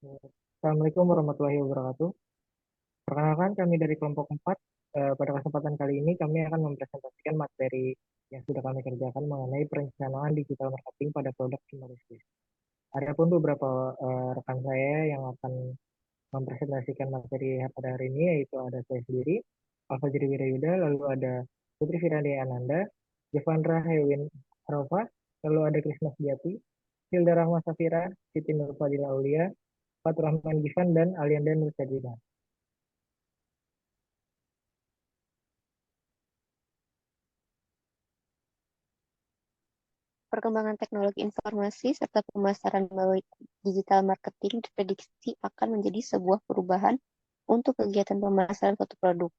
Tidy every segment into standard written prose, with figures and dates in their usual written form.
Assalamualaikum warahmatullahi wabarakatuh. Perkenalkan kami dari kelompok 4. Pada kesempatan kali ini kami akan mempresentasikan materi yang sudah kami kerjakan mengenai perencanaan digital marketing pada produk Cimory. Adapun beberapa rekan saya yang akan mempresentasikan materi pada hari ini yaitu ada saya sendiri, Alfajri Wirayuda, lalu ada Putri Firandi Ananda, Jevandra Hewin Arova, lalu ada Krisna Sejati, Hilda Rahma Safira, Siti Nur Fadila Aulia, Fatur Rahman Gifan, dan Alianda Nur Sajida. Perkembangan teknologi informasi serta pemasaran melalui digital marketing diprediksi akan menjadi sebuah perubahan untuk kegiatan pemasaran suatu produk.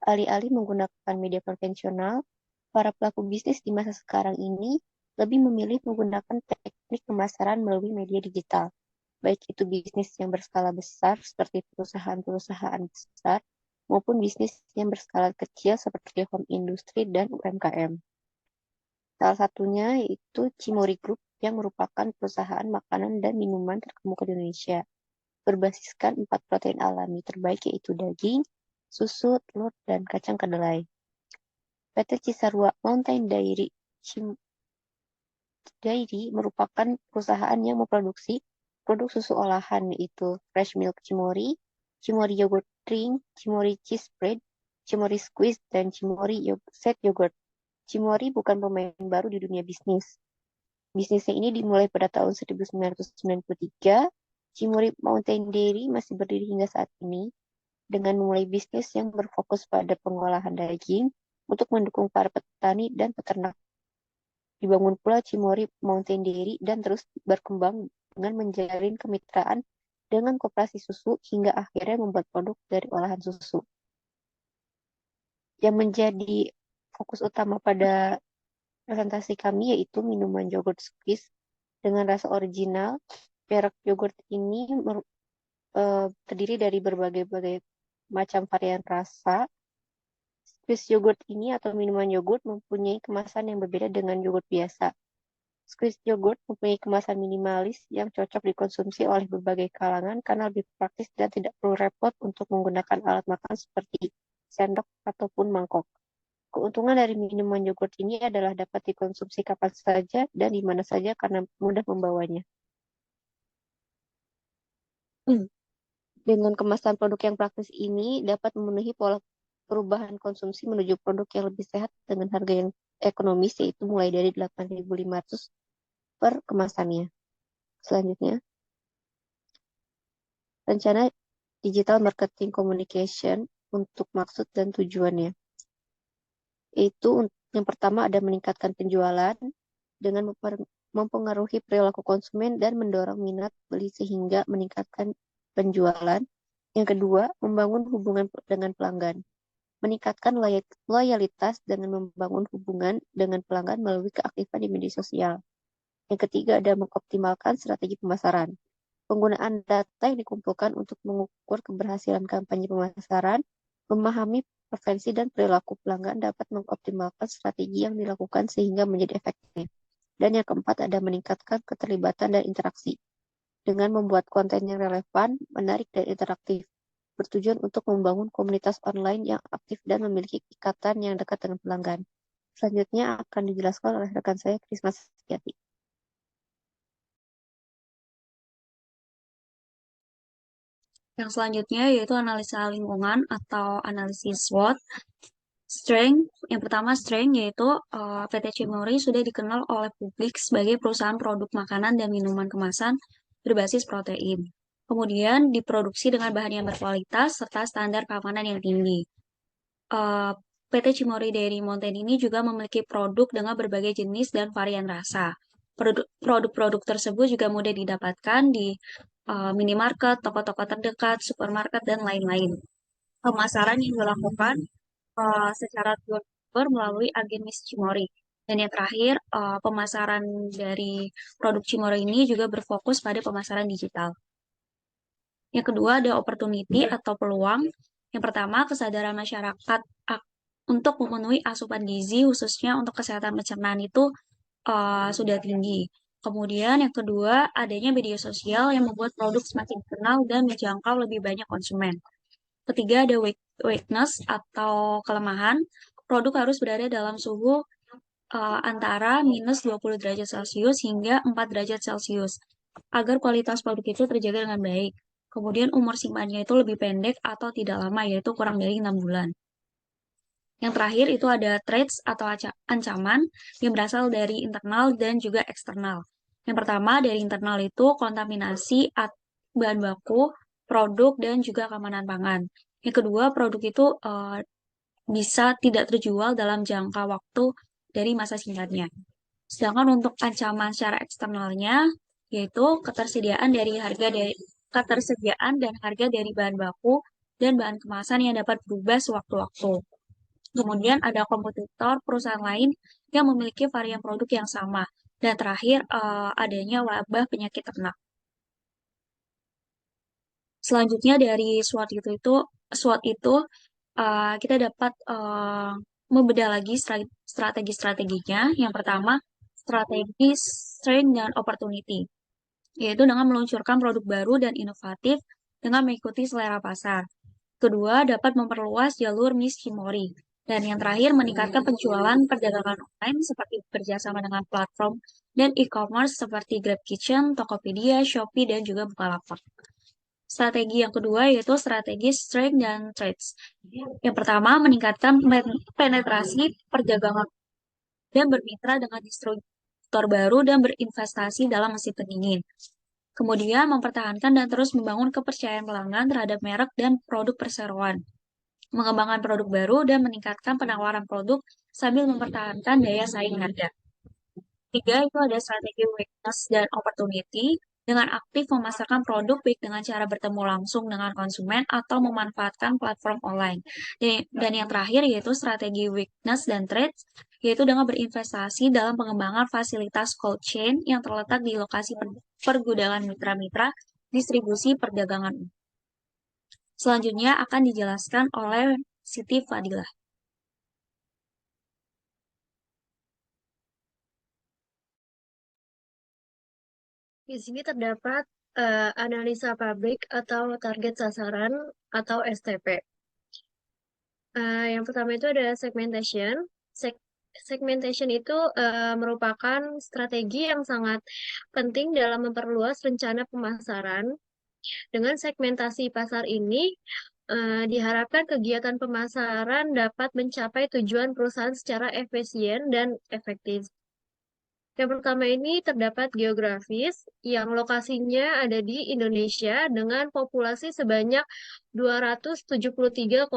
Alih-alih menggunakan media konvensional, para pelaku bisnis di masa sekarang ini lebih memilih menggunakan teknik pemasaran melalui media digital, baik itu bisnis yang berskala besar seperti perusahaan-perusahaan besar maupun bisnis yang berskala kecil seperti home industry dan UMKM. Salah satunya yaitu Cimory Group yang merupakan perusahaan makanan dan minuman terkemuka di Indonesia, berbasiskan 4 protein alami terbaik yaitu daging, susu, telur, dan kacang kedelai. PT Cisarua Mountain Dairy merupakan perusahaan yang memproduksi produk susu olahan yaitu Fresh Milk Cimory, Cimory Yogurt Drink, Cimory Cheese Spread, Cimory Squeeze, dan Cimory Set Yogurt. Cimory bukan pemain baru di dunia bisnis. Bisnisnya ini dimulai pada tahun 1993. Cimory Mountain Dairy masih berdiri hingga saat ini dengan memulai bisnis yang berfokus pada pengolahan daging untuk mendukung para petani dan peternak. Dibangun pula Cimory Mountain Dairy dan terus berkembang dengan menjalin kemitraan dengan koperasi susu hingga akhirnya membuat produk dari olahan susu. Yang menjadi fokus utama pada presentasi kami yaitu minuman yogurt squeeze dengan rasa original. Merek yogurt ini terdiri dari berbagai macam varian rasa. Squeeze yogurt ini atau minuman yogurt mempunyai kemasan yang berbeda dengan yogurt biasa. Squeeze yogurt mempunyai kemasan minimalis yang cocok dikonsumsi oleh berbagai kalangan karena lebih praktis dan tidak perlu repot untuk menggunakan alat makan seperti sendok ataupun mangkok. Keuntungan dari minuman yogurt ini adalah dapat dikonsumsi kapan saja dan di mana saja karena mudah membawanya. Dengan kemasan produk yang praktis ini dapat memenuhi pola perubahan konsumsi menuju produk yang lebih sehat dengan harga yang ekonomis yaitu mulai dari 8.500 per kemasannya. Selanjutnya, rencana digital marketing communication untuk maksud dan tujuannya. Yaitu yang pertama ada meningkatkan penjualan dengan mempengaruhi perilaku konsumen dan mendorong minat beli sehingga meningkatkan penjualan. Yang kedua, membangun hubungan dengan pelanggan. Meningkatkan loyalitas dengan membangun hubungan dengan pelanggan melalui keaktifan di media sosial. Yang ketiga, ada mengoptimalkan strategi pemasaran. Penggunaan data yang dikumpulkan untuk mengukur keberhasilan kampanye pemasaran, memahami preferensi dan perilaku pelanggan dapat mengoptimalkan strategi yang dilakukan sehingga menjadi efektif. Dan yang keempat ada meningkatkan keterlibatan dan interaksi dengan membuat konten yang relevan, menarik, dan interaktif, bertujuan untuk membangun komunitas online yang aktif dan memiliki ikatan yang dekat dengan pelanggan. Selanjutnya akan dijelaskan oleh rekan saya, Krisna Setiati. Yang selanjutnya yaitu analisa lingkungan atau analisis SWOT. Strength, yang pertama strength yaitu PT Cimory sudah dikenal oleh publik sebagai perusahaan produk makanan dan minuman kemasan berbasis protein. Kemudian diproduksi dengan bahan yang berkualitas serta standar keamanan yang tinggi. PT Cimory Dairy Mountain ini juga memiliki produk dengan berbagai jenis dan varian rasa. Produk-produk tersebut juga mudah didapatkan di minimarket, toko-toko terdekat, supermarket, dan lain-lain. Pemasaran yang dilakukan secara door melalui agen Miss Cimory. Dan yang terakhir, pemasaran dari produk Cimory ini juga berfokus pada pemasaran digital. Yang kedua ada opportunity atau peluang. Yang pertama, kesadaran masyarakat untuk memenuhi asupan gizi khususnya untuk kesehatan pencernaan itu sudah tinggi. Kemudian yang kedua, adanya media sosial yang membuat produk semakin dikenal dan menjangkau lebih banyak konsumen. Ketiga, ada weakness atau kelemahan. Produk harus berada dalam suhu antara minus 20 derajat Celcius hingga 4 derajat Celcius agar kualitas produk itu terjaga dengan baik. Kemudian umur simpannya itu lebih pendek atau tidak lama, yaitu kurang dari 6 bulan. Yang terakhir itu ada threats atau ancaman yang berasal dari internal dan juga eksternal. Yang pertama dari internal itu kontaminasi bahan baku, produk, dan juga keamanan pangan. Yang kedua, produk itu bisa tidak terjual dalam jangka waktu dari masa singkatnya. Sedangkan untuk ancaman secara eksternalnya, yaitu ketersediaan dan harga dari bahan baku dan bahan kemasan yang dapat berubah sewaktu-waktu. Kemudian ada kompetitor perusahaan lain yang memiliki varian produk yang sama. Dan terakhir, adanya wabah penyakit ternak. Selanjutnya dari SWOT itu kita dapat membedah lagi strategi-strateginya. Yang pertama, strategi strength dan opportunity, yaitu dengan meluncurkan produk baru dan inovatif dengan mengikuti selera pasar. Kedua, dapat memperluas jalur Miss Himori. Dan yang terakhir, meningkatkan penjualan perdagangan online seperti bekerjasama dengan platform dan e-commerce seperti Grab Kitchen, Tokopedia, Shopee, dan juga Bukalapak. Strategi yang kedua yaitu strategi strength dan threats. Yang pertama, meningkatkan penetrasi perdagangan dan bermitra dengan distributor baru dan berinvestasi dalam mesin pendingin. Kemudian, mempertahankan dan terus membangun kepercayaan pelanggan terhadap merek dan produk perseroan. Mengembangkan produk baru dan meningkatkan penawaran produk sambil mempertahankan daya saing harga. Tiga, itu ada strategi weakness dan opportunity dengan aktif memasarkan produk baik dengan cara bertemu langsung dengan konsumen atau memanfaatkan platform online. Dan yang terakhir yaitu strategi weakness dan threats, yaitu dengan berinvestasi dalam pengembangan fasilitas cold chain yang terletak di lokasi pergudangan mitra-mitra distribusi perdagangan. Selanjutnya akan dijelaskan oleh Siti Fadilah. Di sini terdapat analisa pabrik atau target sasaran atau STP. Yang pertama itu ada segmentation. Segmentation itu merupakan strategi yang sangat penting dalam memperluas rencana pemasaran. Dengan segmentasi pasar ini, diharapkan kegiatan pemasaran dapat mencapai tujuan perusahaan secara efisien dan efektif. Yang pertama ini terdapat geografis, yang lokasinya ada di Indonesia dengan populasi sebanyak 273,52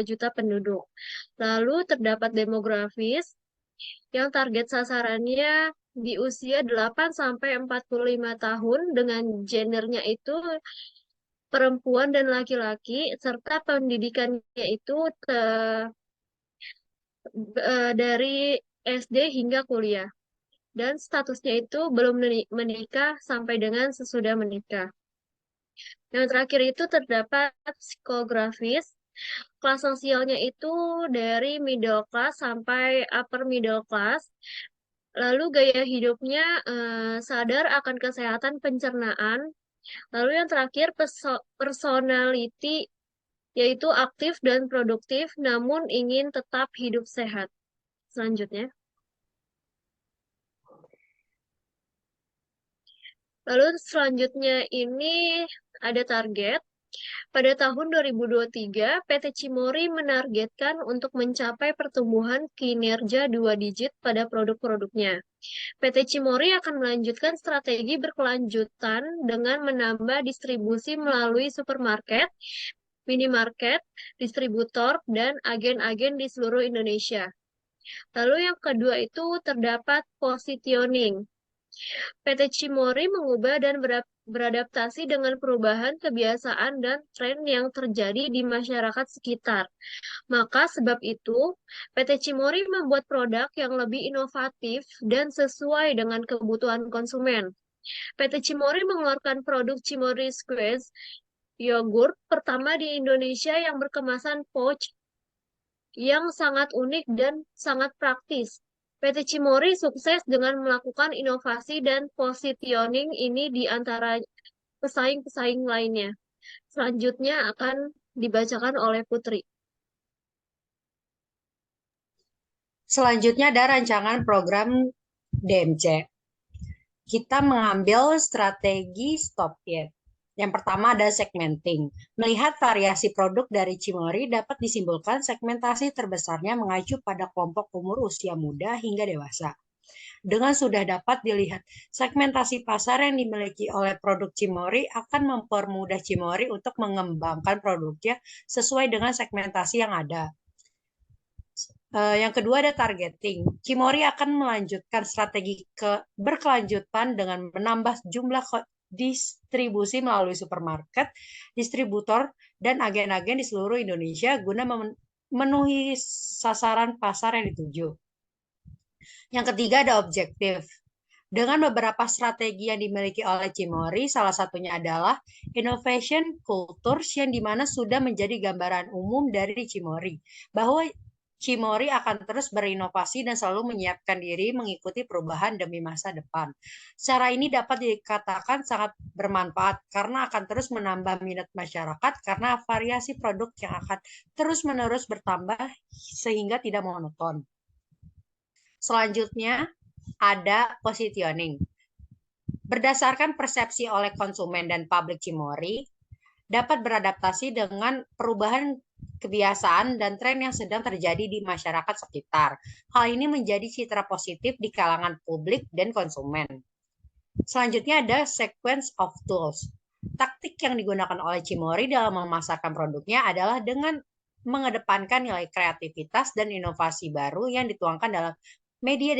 juta penduduk. Lalu terdapat demografis, yang target sasarannya di usia 8-45 tahun dengan gendernya itu perempuan dan laki-laki, serta pendidikannya itu dari SD hingga kuliah. Dan statusnya itu belum menikah sampai dengan sesudah menikah. Yang terakhir itu terdapat psikografis. Kelas sosialnya itu dari middle class sampai upper middle class. Lalu gaya hidupnya sadar akan kesehatan pencernaan. Lalu yang terakhir personality, yaitu aktif dan produktif namun ingin tetap hidup sehat. Selanjutnya. Lalu selanjutnya ini ada target. Pada tahun 2023, PT Cimory menargetkan untuk mencapai pertumbuhan kinerja 2 digit pada produk-produknya. PT Cimory akan melanjutkan strategi berkelanjutan dengan menambah distribusi melalui supermarket, minimarket, distributor, dan agen-agen di seluruh Indonesia. Lalu yang kedua itu terdapat positioning. PT Cimory mengubah dan beradaptasi dengan perubahan kebiasaan dan tren yang terjadi di masyarakat sekitar. Maka sebab itu, PT Cimory membuat produk yang lebih inovatif dan sesuai dengan kebutuhan konsumen. PT Cimory mengeluarkan produk Cimory Squeeze yogurt pertama di Indonesia yang berkemasan pouch yang sangat unik dan sangat praktis. PT Cimory sukses dengan melakukan inovasi dan positioning ini di antara pesaing-pesaing lainnya. Selanjutnya akan dibacakan oleh Putri. Selanjutnya ada rancangan program DMC. Kita mengambil strategi stop yet. Yang pertama ada segmenting. Melihat variasi produk dari Cimory dapat disimpulkan segmentasi terbesarnya mengacu pada kelompok umur usia muda hingga dewasa. Dengan sudah dapat dilihat segmentasi pasar yang dimiliki oleh produk Cimory akan mempermudah Cimory untuk mengembangkan produknya sesuai dengan segmentasi yang ada. Yang kedua ada targeting. Cimory akan melanjutkan strategi berkelanjutan dengan menambah jumlah distribusi melalui supermarket, distributor, dan agen-agen di seluruh Indonesia guna memenuhi sasaran pasar yang dituju. Yang ketiga ada objektif. Dengan beberapa strategi yang dimiliki oleh Cimory, salah satunya adalah innovation culture yang dimana sudah menjadi gambaran umum dari Cimory, bahwa Cimory akan terus berinovasi dan selalu menyiapkan diri mengikuti perubahan demi masa depan. Cara ini dapat dikatakan sangat bermanfaat karena akan terus menambah minat masyarakat karena variasi produk yang akan terus-menerus bertambah sehingga tidak monoton. Selanjutnya ada positioning. Berdasarkan persepsi oleh konsumen dan publik Cimory, dapat beradaptasi dengan perubahan kebiasaan dan tren yang sedang terjadi di masyarakat sekitar. Hal ini menjadi citra positif di kalangan publik dan konsumen. Selanjutnya ada sequence of tools. Taktik yang digunakan oleh Cimory dalam memasarkan produknya adalah dengan mengedepankan nilai kreativitas dan inovasi baru yang dituangkan dalam media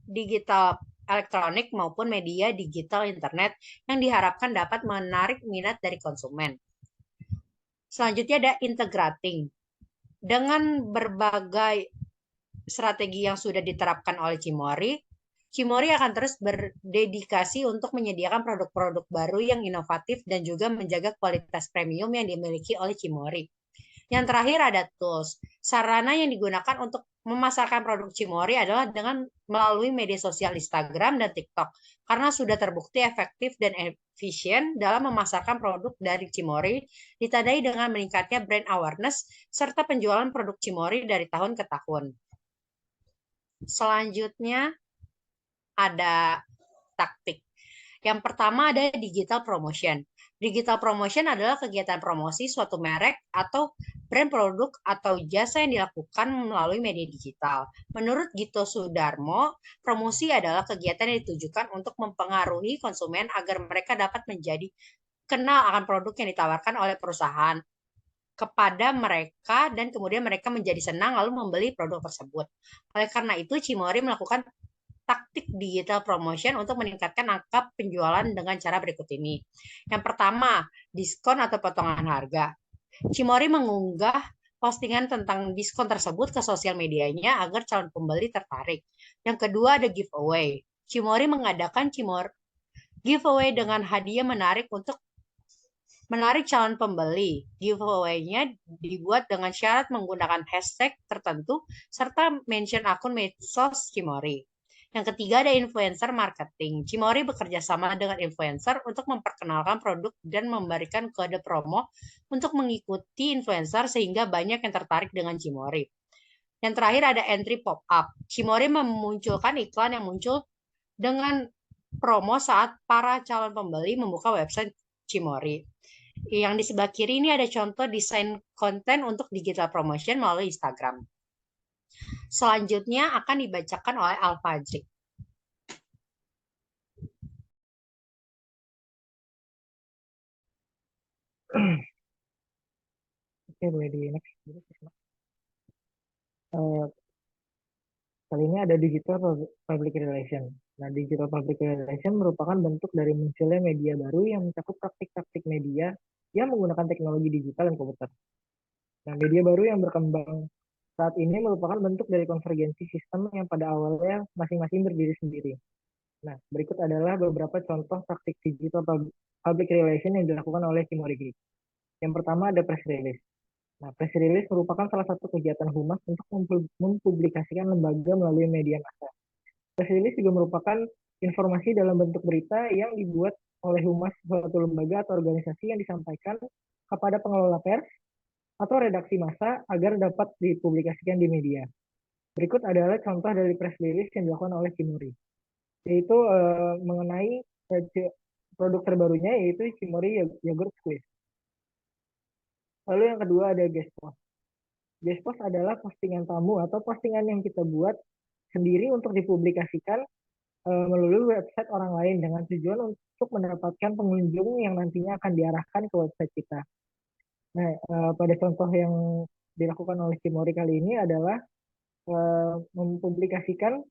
digital elektronik maupun media digital internet yang diharapkan dapat menarik minat dari konsumen. Selanjutnya ada integrating. Dengan berbagai strategi yang sudah diterapkan oleh Cimory, Cimory akan terus berdedikasi untuk menyediakan produk-produk baru yang inovatif dan juga menjaga kualitas premium yang dimiliki oleh Cimory. Yang terakhir ada tools. Sarana yang digunakan untuk memasarkan produk Cimory adalah dengan melalui media sosial Instagram dan TikTok karena sudah terbukti efektif dan efisien dalam memasarkan produk dari Cimory, ditandai dengan meningkatnya brand awareness serta penjualan produk Cimory dari tahun ke tahun. Selanjutnya ada taktik. Yang pertama ada digital promotion. Digital promotion adalah kegiatan promosi suatu merek atau brand produk atau jasa yang dilakukan melalui media digital. Menurut Gito Sudarmo, promosi adalah kegiatan yang ditujukan untuk mempengaruhi konsumen agar mereka dapat menjadi kenal akan produk yang ditawarkan oleh perusahaan kepada mereka dan kemudian mereka menjadi senang lalu membeli produk tersebut. Oleh karena itu, Cimory melakukan taktik digital promotion untuk meningkatkan angka penjualan dengan cara berikut ini. Yang pertama, diskon atau potongan harga. Cimory mengunggah postingan tentang diskon tersebut ke sosial medianya agar calon pembeli tertarik. Yang kedua ada giveaway. Cimory mengadakan giveaway dengan hadiah menarik untuk menarik calon pembeli. Giveaway-nya dibuat dengan syarat menggunakan hashtag tertentu serta mention akun medsos Cimory. Yang ketiga ada influencer marketing. Cimory bekerja sama dengan influencer untuk memperkenalkan produk dan memberikan kode promo untuk mengikuti influencer sehingga banyak yang tertarik dengan Cimory. Yang terakhir ada entry pop-up. Cimory memunculkan iklan yang muncul dengan promo saat para calon pembeli membuka website Cimory. Yang di sebelah kiri ini ada contoh desain konten untuk digital promotion melalui Instagram. Selanjutnya akan dibacakan oleh Al-Fajri. Oke, boleh di next. Kali ini ada digital public relation. Nah, digital public relation merupakan bentuk dari munculnya media baru yang mencakup praktik-praktik media yang menggunakan teknologi digital dan komputer. Nah, media baru yang berkembang saat ini merupakan bentuk dari konvergensi sistem yang pada awalnya masing-masing berdiri sendiri. Nah, berikut adalah beberapa contoh praktik digital public relation yang dilakukan oleh Cimory Group. Yang pertama ada press release. Nah, press release merupakan salah satu kegiatan humas untuk mempublikasikan lembaga melalui media massa. Press release juga merupakan informasi dalam bentuk berita yang dibuat oleh humas suatu lembaga atau organisasi yang disampaikan kepada pengelola pers atau redaksi massa agar dapat dipublikasikan di media. Berikut adalah contoh dari press release yang dilakukan oleh Cimori, yaitu mengenai produk terbarunya yaitu Cimori Yogurt Squeeze. Lalu yang kedua ada guest post. Guest post adalah postingan tamu atau postingan yang kita buat sendiri untuk dipublikasikan melalui website orang lain dengan tujuan untuk mendapatkan pengunjung yang nantinya akan diarahkan ke website kita. Nah, pada contoh yang dilakukan oleh Cimori kali ini adalah mempublikasikan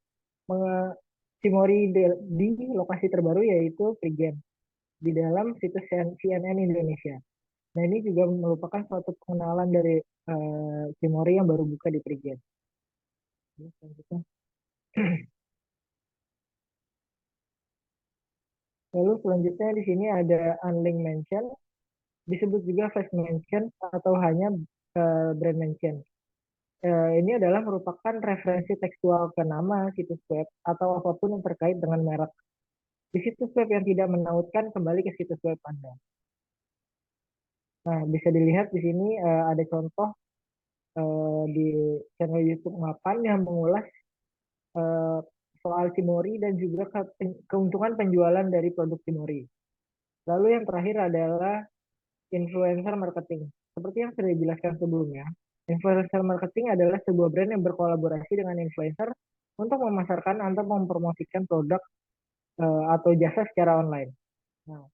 Cimori di lokasi terbaru yaitu Prigen di dalam situs CNN Indonesia. Nah, ini juga merupakan suatu pengenalan dari Cimori yang baru buka di Prigen. Lalu selanjutnya di sini ada unlinked mention, disebut juga flash mention atau hanya brand mention. Ini adalah merupakan referensi tekstual ke nama situs web atau apapun yang terkait dengan merek di situs web yang tidak menautkan kembali ke situs web Anda. Nah, bisa dilihat di sini ada contoh di channel YouTube Mapan yang mengulas soal Cimori dan juga keuntungan penjualan dari produk Cimori. Lalu yang terakhir adalah influencer marketing. Seperti yang sudah dijelaskan sebelumnya, influencer marketing adalah sebuah brand yang berkolaborasi dengan influencer untuk memasarkan atau mempromosikan produk atau jasa secara online. Nah,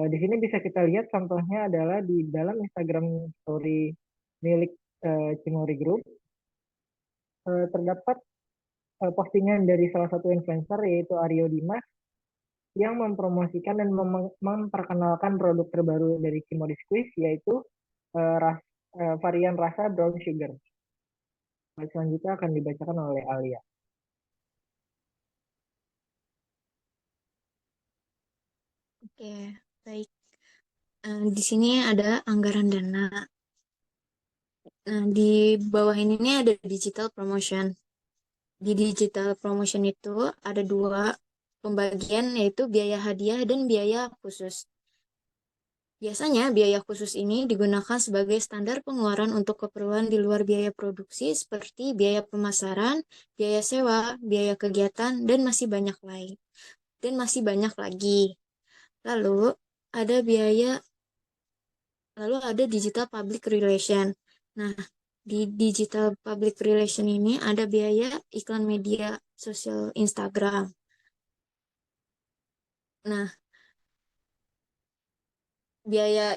di sini bisa kita lihat contohnya adalah di dalam Instagram Story milik Cimori Group terdapat postingan dari salah satu influencer yaitu Aryo Dimas yang mempromosikan dan memperkenalkan produk terbaru dari Cimori Squeeze yaitu varian rasa brown sugar. Selanjutnya akan dibacakan oleh Alia. Oke, baik. Di sini ada anggaran dana. Nah, di bawah ini ada digital promotion. Di digital promotion itu ada dua pembagian, yaitu biaya hadiah dan biaya khusus. Biasanya biaya khusus ini digunakan sebagai standar pengeluaran untuk keperluan di luar biaya produksi seperti biaya pemasaran, biaya sewa, biaya kegiatan, dan masih banyak lain. Dan masih banyak lagi. Lalu ada digital public relation. Nah, di digital public relation ini ada biaya iklan media sosial Instagram. Nah, biaya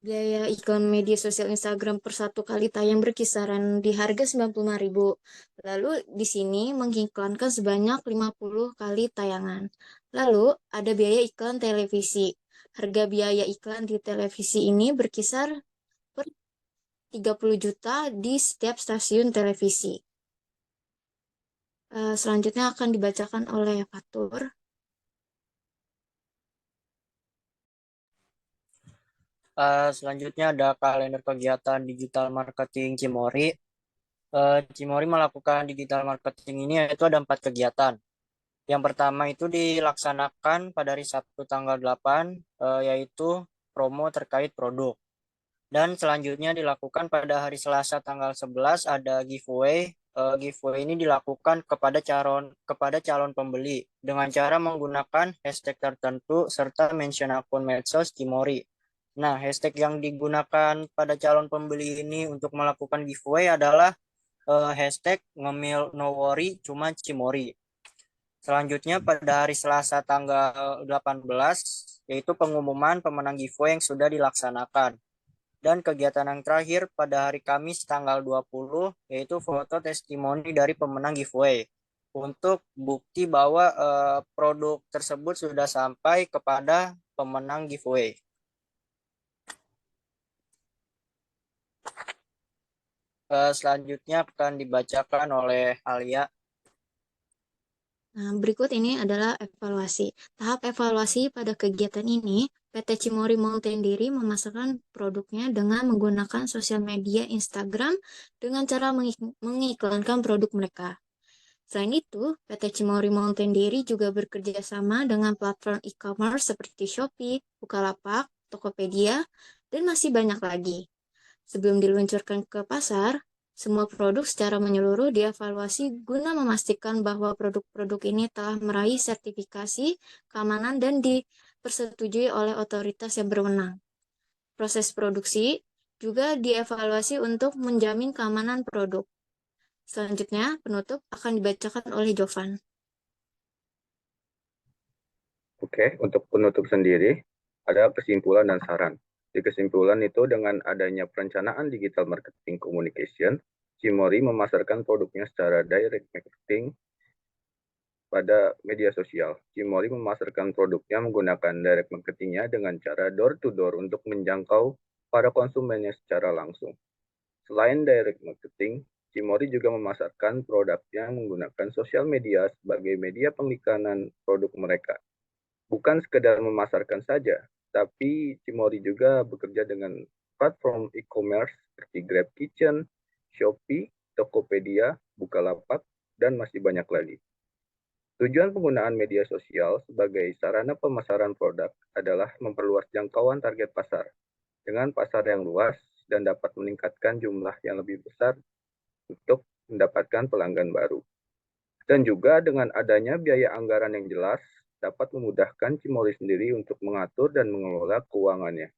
biaya iklan media sosial Instagram per satu kali tayang berkisaran di harga 95.000. Lalu di sini mengiklankan sebanyak 50 kali tayangan. Lalu ada biaya iklan televisi. Harga biaya iklan di televisi ini berkisar per 30 juta di setiap stasiun televisi. Selanjutnya akan dibacakan oleh Fatur. Selanjutnya ada kalender kegiatan digital marketing Cimori. Cimori melakukan digital marketing ini yaitu ada 4 kegiatan. Yang pertama itu dilaksanakan pada hari Sabtu tanggal 8, yaitu promo terkait produk. Dan selanjutnya dilakukan pada hari Selasa tanggal 11 ada giveaway. Giveaway ini dilakukan kepada calon pembeli dengan cara menggunakan hashtag tertentu serta mention akun medsos Cimori. Nah, hashtag yang digunakan pada calon pembeli ini untuk melakukan giveaway adalah hashtag ngemil no worry cuma Cimori. Selanjutnya pada hari Selasa tanggal 18 yaitu pengumuman pemenang giveaway yang sudah dilaksanakan. Dan kegiatan yang terakhir pada hari Kamis tanggal 20 yaitu foto testimoni dari pemenang giveaway untuk bukti bahwa produk tersebut sudah sampai kepada pemenang giveaway. Selanjutnya akan dibacakan oleh Alia. Nah, berikut ini adalah evaluasi. Tahap evaluasi pada kegiatan ini, PT Cimory Mountain Dairy memasarkan produknya dengan menggunakan sosial media Instagram dengan cara mengiklankan produk mereka. Selain itu, PT Cimory Mountain Dairy juga bekerja sama dengan platform e-commerce seperti Shopee, Bukalapak, Tokopedia, dan masih banyak lagi. Sebelum diluncurkan ke pasar, semua produk secara menyeluruh dievaluasi guna memastikan bahwa produk-produk ini telah meraih sertifikasi keamanan dan dipersetujui oleh otoritas yang berwenang. Proses produksi juga dievaluasi untuk menjamin keamanan produk. Selanjutnya, penutup akan dibacakan oleh Jovan. Oke, untuk penutup sendiri, ada kesimpulan dan saran. Di kesimpulan itu, dengan adanya perencanaan digital marketing communication, Cimory memasarkan produknya secara direct marketing pada media sosial. Cimory memasarkan produknya menggunakan direct marketingnya dengan cara door-to-door untuk menjangkau para konsumennya secara langsung. Selain direct marketing, Cimory juga memasarkan produknya menggunakan sosial media sebagai media pengiklanan produk mereka. Bukan sekedar memasarkan saja, tapi Cimory juga bekerja dengan platform e-commerce seperti Grab Kitchen, Shopee, Tokopedia, Bukalapak, dan masih banyak lagi. Tujuan penggunaan media sosial sebagai sarana pemasaran produk adalah memperluas jangkauan target pasar dengan pasar yang luas dan dapat meningkatkan jumlah yang lebih besar untuk mendapatkan pelanggan baru. Dan juga dengan adanya biaya anggaran yang jelas, dapat memudahkan Cimory sendiri untuk mengatur dan mengelola keuangannya.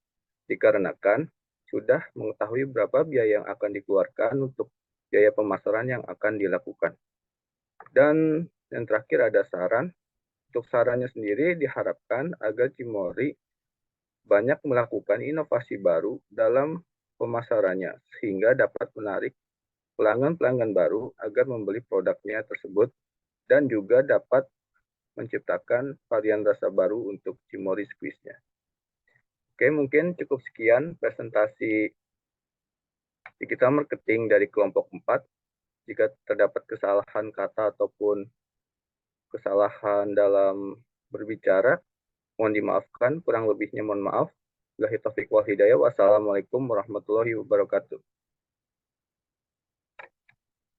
Dikarenakan sudah mengetahui berapa biaya yang akan dikeluarkan untuk biaya pemasaran yang akan dilakukan. Dan yang terakhir ada saran. Untuk sarannya sendiri diharapkan agar Cimory banyak melakukan inovasi baru dalam pemasarannya sehingga dapat menarik pelanggan-pelanggan baru agar membeli produknya tersebut dan juga dapat menciptakan varian rasa baru untuk Cimory Squeeze-nya. Oke, mungkin cukup sekian presentasi digital marketing dari kelompok 4. Jika terdapat kesalahan kata ataupun kesalahan dalam berbicara, mohon dimaafkan. Kurang lebihnya mohon maaf. Wassalamualaikum warahmatullahi wabarakatuh.